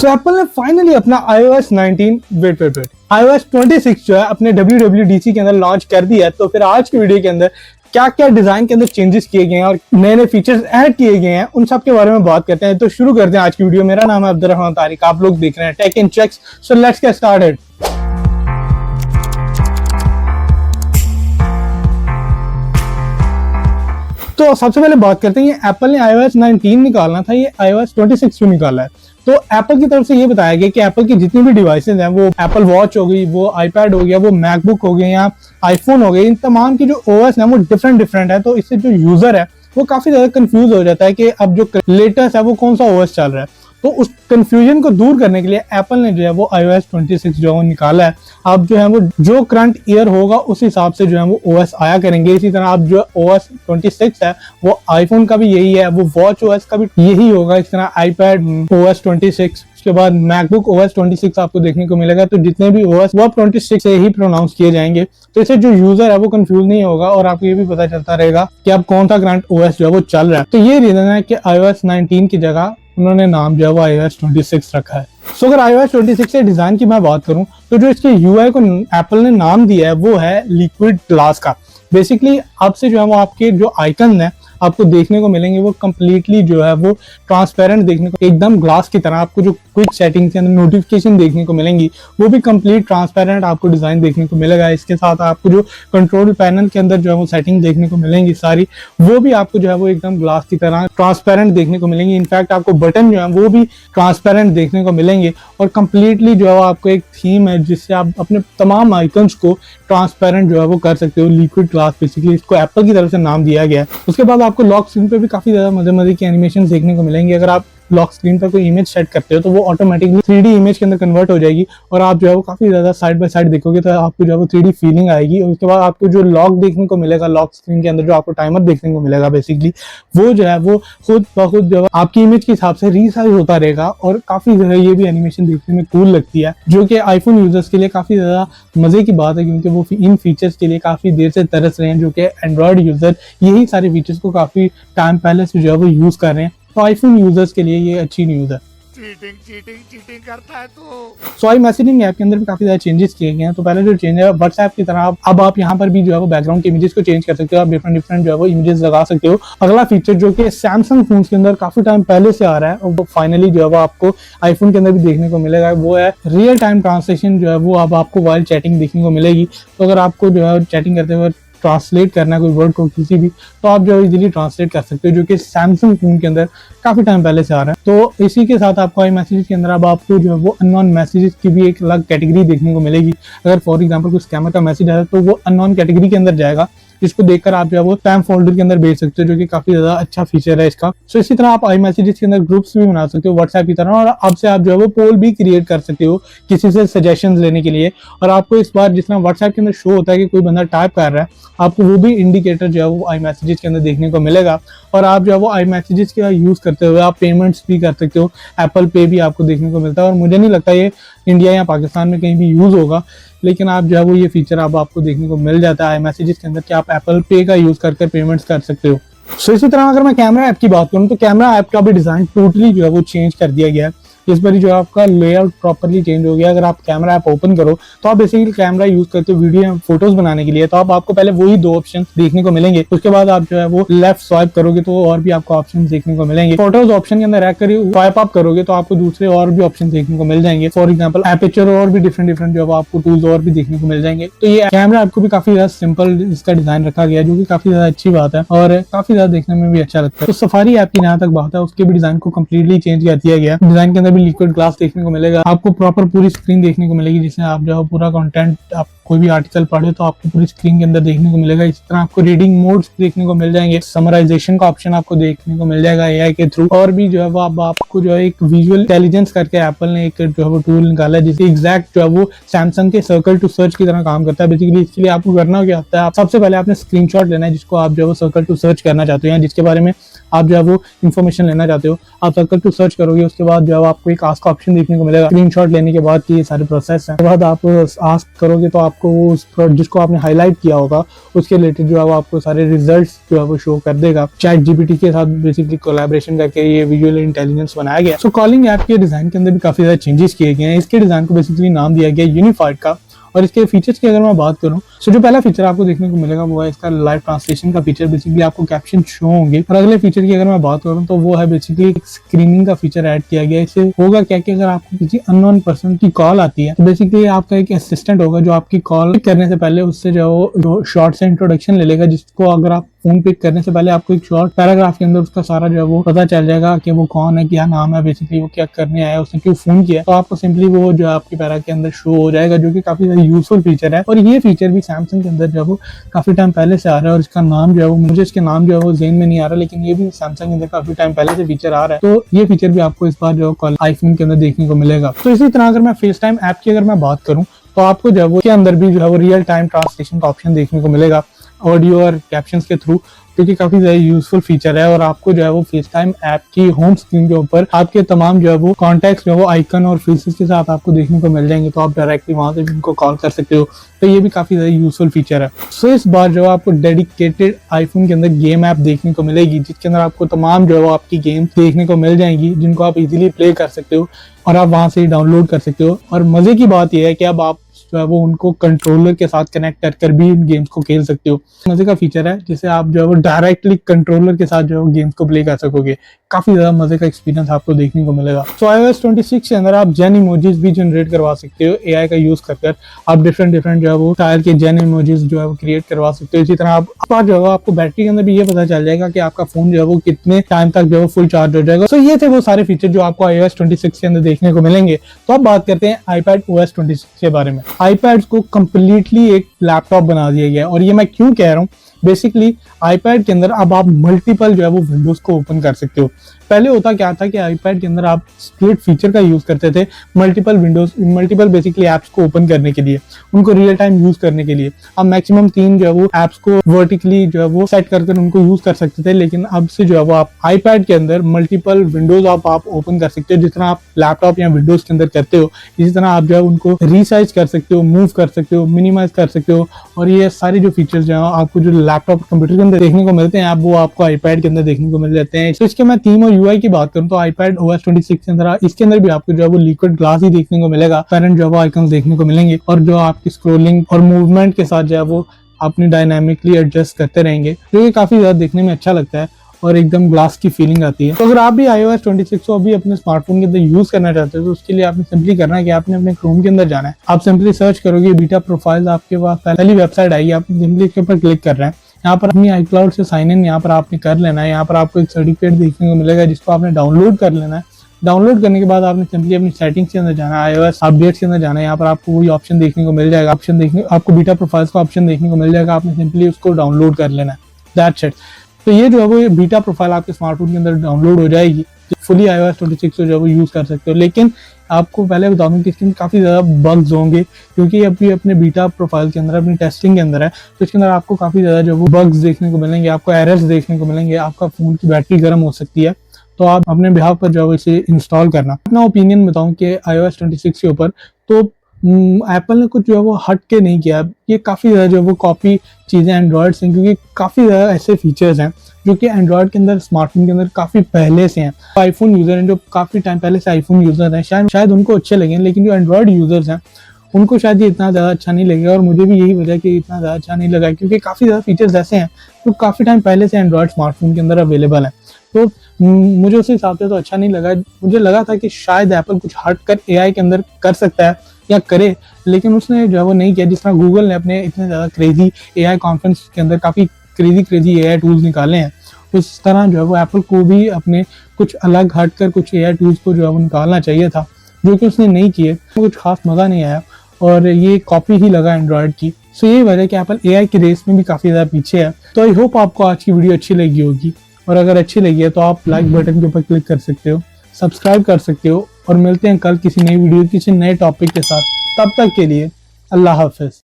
Apple ने finally अपना iOS 19 wait iOS 26 जो है अपने WWDC के अंदर लॉन्च कर दिया है। तो फिर आज की वीडियो के अंदर क्या क्या डिजाइन के अंदर चेंजेस किए गए हैं और नए नए फीचर्स ऐड किए गए हैं उन सब के बारे में बात करते हैं। तो शुरू करते हैं आज की वीडियो। मेरा नाम है अब्दुर्रहमान तारिक, आप लोग देख रहे हैं tech and checks. So let's get started. तो सबसे पहले बात करते हैं, एप्पल ने iOS 19 निकालना था, ये iOS 26 क्यों निकाला है। तो एप्पल की तरफ से ये बताया गया कि एप्पल की जितनी भी डिवाइसेज हैं, वो एप्पल वॉच हो गई, वो आईपैड हो गया, वो मैकबुक हो गया या आईफोन हो गया, इन तमाम की जो ओएस है वो डिफरेंट है। तो इससे जो यूजर है वो काफी ज्यादा कंफ्यूज हो जाता है कि अब जो लेटेस्ट है वो कौन सा ओएस चल रहा है। तो उस कंफ्यूजन को दूर करने के लिए एप्पल ने जो है वो iOS 26 जो है वो निकाला है। अब जो है वो जो करंट ईयर होगा उस हिसाब से जो है वो ओएस आया करेंगे। इसी तरह अब जो OS 26 है वो आईफोन का भी यही है, वो वॉच OS का भी यही होगा। इस तरह आईपैड OS 26, उसके बाद मैकबुक OS 26 आपको देखने को मिलेगा। तो जितने भी OS वो 26 से ही प्रोनाउंस किए जाएंगे। तो इससे जो यूजर है वो कंफ्यूज नहीं होगा और आपको ये भी पता चलता रहेगा कि अब कौन सा करंट OS जो है वो चल रहा है। तो ये रीजन है कि iOS 19 की जगह उन्होंने नाम जो है वो iOS 26 रखा है। सो अगर iOS 26 के डिजाइन की मैं बात करूं तो जो इसके UI को एप्पल ने नाम दिया है वो है लिक्विड ग्लास का। बेसिकली अब से जो है वो आपके जो आइकन है आपको देखने को मिलेंगे वो कंप्लीटली जो है वो ट्रांसपेरेंट देखने को, एकदम ग्लास की तरह। आपको जो क्विक सेटिंग के अंदर नोटिफिकेशन देखने को मिलेंगी वो भी कंप्लीट ट्रांसपेरेंट आपको डिजाइन देखने को मिलेगा। इसके साथ आपको जो कंट्रोल पैनल के अंदर जो है वो सेटिंग देखने को मिलेंगी सारी, वो भी आपको जो है वो एकदम ग्लास की तरह ट्रांसपेरेंट देखने को मिलेंगी। इनफैक्ट आपको बटन जो है वो भी ट्रांसपेरेंट देखने को मिलेंगे और कंप्लीटली जो है आपको एक थीम है जिससे आप अपने तमाम आइकन्स को ट्रांसपेरेंट जो है वो कर सकते हो। लिक्विड ग्लास बेसिकली इसको एप्पल की तरफ से नाम दिया गया है। उसके बाद आपको लॉक स्क्रीन पे भी काफी ज्यादा मजे की एनिमेशन देखने को मिलेंगी। अगर आप लॉक स्क्रीन पर कोई इमेज सेट करते हो तो वो ऑटोमेटिकली 3D इमेज के अंदर कन्वर्ट हो जाएगी और आप जो है वो काफी ज्यादा साइड बाय साइड देखोगे तो आपको जो है वो 3D फीलिंग आएगी। और उसके बाद आपको जो लॉक देखने को मिलेगा लॉक स्क्रीन के अंदर, जो आपको टाइमर देखने को मिलेगा बेसिकली वो जो है वो खुद ब खुद जो है आपकी इमेज के हिसाब से रीसाइज होता रहेगा। और काफी ज्यादा ये भी एनिमेशन देखने में कूल लगती है, जो कि आईफोन यूजर्स के लिए काफी ज्यादा मजे की बात है, क्योंकि वो इन फीचर्स के लिए काफी देर से तरस रहे हैं, जो कि एंड्रॉइड यूजर यही सारे फीचर्स को काफी टाइम पहले से जो है वो यूज कर रहे हैं। तो आईफोन यूजर्स के लिए ये अच्छी न्यूज है। चीटिंग करता है तो आई मैसेजिंग ऐप के अंदर भी काफी ज्यादा चेंजेस किए गए हैं। तो पहले जो चेंज है व्हाट्सएप की तरह अब आप यहाँ पर भी जो है वो बैकग्राउंड के इमेजेस को चेंज कर सकते हो, आप डिफरेंट जो है वो इमेजेस लगा सकते हो। अगला फीचर जो कि सैमसंग फोन के अंदर काफी टाइम पहले से आ रहा है और वो फाइनली जो है वो आपको आईफोन के अंदर भी देखने को मिलेगा, वो है रियल टाइम ट्रांसलेशन जो है वो अब आपको वाइल चैटिंग देखने को मिलेगी। तो अगर आपको जो है चैटिंग करते हुए ट्रांसलेट करना है कोई वर्ड को किसी भी, तो आप जो इजीली ट्रांसलेट कर सकते हो, जो कि सैमसंग फोन के अंदर काफी टाइम पहले से आ रहा है। तो इसी के साथ आपको आई मैसेजेस के अंदर अब आपको जो है वो अननोन मैसेजेस की भी एक अलग कैटेगरी देखने को मिलेगी। अगर फॉर एग्जांपल कोई स्कैमर का मैसेज है तो वो अननोन कैटेगरी के अंदर जाएगा, जिसको देखकर आप जो है वो स्पैम फोल्डर के अंदर भेज सकते हो, जो कि काफी ज्यादा अच्छा फीचर है इसका। सो इसी तरह आप आई मैसेजेस के अंदर ग्रुप्स भी बना सकते हो व्हाट्सएप की तरह, और अब से आप जो है वो पोल भी क्रिएट कर सकते हो किसी से सजेशंस लेने के लिए। और आपको इस बार जिस तरह व्हाट्सएप के अंदर शो होता है कि कोई बंदा टाइप कर रहा है, आपको वो भी इंडिकेटर जो है वो आई मैसेजेस के अंदर देखने को मिलेगा। और आप जो है वो आई मैसेजेस का यूज करते हुए आप पेमेंट्स भी कर सकते हो। एप्पल पे भी आपको देखने को मिलता है और मुझे नहीं लगता ये इंडिया या पाकिस्तान में कहीं भी यूज होगा, लेकिन आप जो है वो ये फीचर अब आपको देखने को मिल जाता है आई मैसेजेस के अंदर कि आप एप्पल पे का यूज करके पेमेंट्स कर सकते हो। सो इसी तरह अगर मैं कैमरा ऐप की बात करूं तो कैमरा ऐप का भी डिजाइन टोटली जो है वो चेंज कर दिया गया है। इस बार जो आपका लेआउट प्रॉपर्ली चेंज हो गया। अगर आप कैमरा ऐप ओपन करो तो आप बेसिकली कैमरा यूज करते हो वीडियो या फोटोज बनाने के लिए, तो आपको पहले वही दो ऑप्शन देखने को मिलेंगे। उसके बाद आप जो है वो लेफ्ट स्वाइप करोगे तो और भी आपको ऑप्शन देखने को मिलेंगे। फोटोज ऑप्शन के अंदर स्वाइप अप करोगे तो आपको दूसरे और भी ऑप्शन देखने को मिल जाएंगे। फॉर एग्जाम्पल एपर्चर और भी डिफरेंट जो है आपको टूल्स और भी देखने को मिल जाएंगे। तो ये कैमरा ऐप को भी काफी ज्यादा सिंपल इसका डिजाइन रखा गया, जो कि काफी ज्यादा अच्छी बात है और काफी ज्यादा देखने में भी अच्छा लगता है। तो सफारी ऐप की जहां तक बात है उसके भी डिजाइन को कम्प्लीटली चेंज कर दिया गया। डिजाइन के अंदर भी लिक्विड ग्लास देखने को मिलेगा, आपको प्रॉपर पूरी स्क्रीन देखने को मिलेगी, जिससे आप जो है पूरा कंटेंट आप कोई भी आर्टिकल पढ़े तो आपको पूरी स्क्रीन के अंदर देखने को मिलेगा। इस तरह आपको रीडिंग मोड्स देखने को मिल जाएंगे, समराइजेशन का ऑप्शन आपको देखने को मिल जाएगा एआई के थ्रू। और भी जो है वो आपको जो है एक विजुअल इंटेलिजेंस करके एप्पल ने एक जो है वो टूल निकाला है, जिससे एग्जैक्ट जो है वो सैमसंग के सर्कल टू सर्च की तरह काम करता है। बेसिकली इसके लिए आपको करना क्या होता है, आप सबसे पहले आपने स्क्रीनशॉट लेना है जिसको आप जो है वो सर्कल टू सर्च करना चाहते हो या जिसके बारे में आप जो है वो इन्फॉर्मेशन लेना चाहते हो, आप सर्कल टू सर्च करोगे, उसके बाद जो है आपको एक आस्क का ऑप्शन देखने को मिलेगा। स्क्रीनशॉट लेने के बाद ये सारे प्रोसेस है, उसके बाद आप आस्क करोगे तो आपको वो उस जिसको आपने हाईलाइट किया होगा उसके रिलेटेड जो है वो आपको सारे रिजल्ट्स जो है वो शो कर देगा। चैट जीपीटी के साथ बेसिकली कोलैबोरेशन करके ये विजुअल इंटेलिजेंस बनाया गया। सो कॉलिंग ऐप के डिजाइन के अंदर भी काफी ज्यादा चेंजेस किए गए हैं। इसके डिजाइन को बेसिकली नाम दिया गया यूनिफाइड का। और इसके फीचर्स की अगर मैं बात करूं, तो जो पहला फीचर आपको देखने को मिलेगा वो है इसका लाइव ट्रांसलेशन का फीचर। बेसिकली आपको कैप्शन शो होंगे। और अगले फीचर की अगर मैं बात करूं तो वो है बेसिकली स्क्रीनिंग का फीचर ऐड किया गया। इससे होगा क्या कि अगर आपको किसी अननोन पर्सन की कॉल आती है तो बेसिकली आपका एक असिस्टेंट होगा जो आपकी कॉल करने से पहले उससे जो शॉर्ट से इंट्रोडक्शन ले लेगा, जिसको अगर आप फोन पिक करने से पहले आपको एक शॉर्ट पैराग्राफ के अंदर उसका सारा जो है वो पता चल जाएगा कि वो कौन है, क्या नाम है, बेसिकली वो क्या करने आया, उसने क्यों फोन किया। तो आपको सिंपली वो जो है आपकी पैरा के अंदर शो हो जाएगा, जो कि काफी ज्यादा यूजफुल फीचर है। और ये फीचर भी सैमसंग के अंदर जो है वो काफी टाइम पहले से आ रहा है। और इसका नाम जो है वो मुझे इसके नाम जो है वो ज़हन में नहीं आ रहा, लेकिन ये भी सैमसंग के अंदर काफी टाइम पहले से फीचर आ रहा है। तो ये फीचर भी आपको इस बार जो आईफोन के अंदर देखने को मिलेगा। तो इसी तरह अगर मैं फेस टाइम ऐप की अगर मैं बात करूँ तो आपको जो है वो के अंदर भी जो है वो रियल टाइम ट्रांसलेशन का ऑप्शन देखने को मिलेगा ऑडियो और कैप्शंस के थ्रू, जो कि काफी ज्यादा यूजफुल फीचर है। और आपको जो है वो फेस टाइम ऐप की होम स्क्रीन के ऊपर आपके तमाम जो है वो कॉन्टैक्ट्स जो है वो आइकन और फेसेस के साथ आपको देखने को मिल जाएंगे। तो आप डायरेक्टली वहां से भी उनको कॉल कर सकते हो। तो ये भी काफी ज्यादा यूजफुल फीचर है। सो इस बार जो है आपको डेडिकेटेड आईफोन के अंदर गेम ऐप देखने को मिलेगी, जिसके अंदर आपको तमाम जो है वो आपकी गेम देखने को मिल जाएंगी, जिनको आप इजीली प्ले कर सकते हो और आप वहां से ही डाउनलोड कर सकते हो। और मजे की बात यह है कि अब आप जो है वो उनको कंट्रोलर के साथ कनेक्ट कर भी इन गेम्स को खेल सकते हो। मजे का फीचर है जिसे आप जो है वो डायरेक्टली कंट्रोलर के साथ जो है वो गेम्स को प्ले कर सकोगे। काफी ज्यादा मजे का एक्सपीरियंस आपको देखने को मिलेगा। तो iOS 26 के अंदर आप जेन इमोजीज भी जनरेट करवा सकते हो एआई का यूज कर आप डिफरेंट जो है वो स्टाइल के जेन इमोजीज जो है वो क्रिएट करवा सकते हो। इसी तरह आप जो है आपको बैटरी के अंदर भी ये पता चल जाएगा कि आपका फोन जो है वो कितने टाइम तक जो है वो फुल चार्ज हो जाएगा। तो ये थे वो सारे फीचर जो आपको iOS 26 के अंदर देखने को मिलेंगे। तो अब बात करते हैं iPadOS 26 के बारे में। iPad को कंप्लीटली एक लैपटॉप बना दिया गया है। और ये मैं क्यों कह रहा हूँ, बेसिकली iPad के अंदर अब आप मल्टीपल जो है वो विंडोज को ओपन कर सकते हो। पहले होता क्या था कि iPad के अंदर आप स्प्लिट फीचर का यूज करते थे मल्टीपल बेसिकली ऐप्स को ओपन करने के लिए, उनको रियल टाइम यूज करने के लिए। अब मैक्सिमम 3 जो है वो ऐप्स को वर्टिकली जो है वो सेट करके उनको यूज कर सकते थे, लेकिन अब से जो है वो आप iPad के अंदर मल्टीपल विंडोज आप ओपन कर सकते हो। जिस तरह आप लैपटॉप या विंडोज के अंदर करते हो, इसी तरह आप जो है उनको रीसाइज कर सकते हो, मूव कर सकते हो, मिनिमाइज कर सकते हो। और ये सारे जो फीचर्स जो है आपको जो लैपटॉप कंप्यूटर के अंदर देखने को मिलते हैं, आप वो आपको iPad के अंदर देखने को मिल जाते हैं। तो इसके मैं थीम और यूआई की बात करूं तो iPadOS 26 के अंदर इसके अंदर भी आपको जो है वो लिक्विड ग्लास ही देखने को मिलेगा। पेरेंट जो है वो आइकन्स देखने को मिलेंगे और जो आपकी स्क्रोलिंग और मूवमेंट के साथ जो है वो अपनी डायनामिकली एडजस्ट करते रहेंगे, जो कि काफी ज्यादा देखने में अच्छा लगता है और एकदम ग्लास की फीलिंग आती है। तो अगर आप भी iOS 26 को अभी अपने स्मार्टफोन के अंदर यूज करना चाहते हो तो उसके लिए आपने सिंपली करना है कि आपने अपने क्रोम के अंदर जाना है। आप सिंपली सर्च करोगे बीटा प्रोफाइल्स, आपके पास पहली वेबसाइट आएगी, आप सिंपली इसके ऊपर क्लिक कर रहे हैं। यहाँ पर अपनी iCloud से साइन इन यहाँ पर आपने कर लेना है। यहाँ पर आपको एक सर्टिफिकेट देखने को मिलेगा जिसको आपने डाउनलोड कर लेना है। डाउनलोड करने के बाद आपने सिंपली अपनी सेटिंग्स के अंदर जाना है, iOS अपडेट्स के अंदर जाना है। यहाँ पर आपको वही ऑप्शन देखने को मिल जाएगा, आपको बीटा प्रोफाइल्स का ऑप्शन देखने को मिल जाएगा। आपने सिंपली उसको डाउनलोड कर लेना है, दैट्स इट। तो ये जो है वो बीटा प्रोफाइल आपके स्मार्टफोन के अंदर डाउनलोड हो जाएगी। फुली iOS 26 को जो है वो यूज कर सकते हो। लेकिन आपको पहले बता दूं कि इसके काफी ज्यादा बग्स होंगे, क्योंकि अभी अपने बीटा प्रोफाइल के अंदर अपनी टेस्टिंग के अंदर है। तो इसके अंदर आपको काफी ज्यादा जो वो बग्स देखने को मिलेंगे, आपको एरर्स देखने को मिलेंगे, आपका फोन की बैटरी गर्म हो सकती है। तो आप अपने बिहाफ पर जो है इसे इंस्टॉल करना। अपना ओपिनियन बताऊं कि iOS 26 के ऊपर तो एप्पल ने कुछ जो है वो हट के नहीं किया। ये काफ़ी ज़्यादा जो है वो कॉपी चीज़ें एंड्रॉयड से, क्योंकि काफ़ी ज़्यादा ऐसे फीचर्स हैं जो कि एंड्रॉयड के अंदर स्मार्टफोन के अंदर काफ़ी पहले से हैं। आईफोन यूज़र हैं जो काफ़ी टाइम पहले से आईफोन यूज़र हैं, शायद उनको अच्छे लगे, लेकिन जो एंड्रॉयड यूज़र्स हैं उनको शायद ये इतना ज़्यादा अच्छा नहीं लगेगा। और मुझे भी यही वजह कि इतना ज़्यादा अच्छा नहीं लगा, क्योंकि काफ़ी ज़्यादा फीचर्स ऐसे हैं जो काफ़ी टाइम पहले से एंड्रॉयड स्मार्टफोन के अंदर अवेलेबल हैं। तो मुझे उस हिसाब से तो अच्छा नहीं लगा। मुझे लगा था कि शायद एप्पल कुछ हट कर एआई के अंदर कर सकता है या करे, लेकिन उसने जो है वो नहीं किया। जिस तरह गूगल ने अपने इतने ज़्यादा क्रेजी एआई कॉन्फ्रेंस के अंदर काफ़ी क्रेजी एआई टूल्स निकाले हैं, उस तरह जो है वो एप्पल को भी अपने कुछ अलग हट कर कुछ एआई टूल्स को जो है वो निकालना चाहिए था, जो कि उसने नहीं किए। कुछ खास मज़ा नहीं आया और ये कॉपी ही लगा एंड्रॉयड की। सो यही वजह कि एप्पल एआई की रेस में भी काफ़ी ज़्यादा पीछे है। तो आई होप आपको आज की वीडियो अच्छी लगी होगी, और अगर अच्छी लगी है तो आप लाइक बटन के ऊपर क्लिक कर सकते हो, सब्सक्राइब कर सकते हो, और मिलते हैं कल किसी नई वीडियो किसी नए टॉपिक के साथ। तब तक के लिए अल्लाह हाफिज़।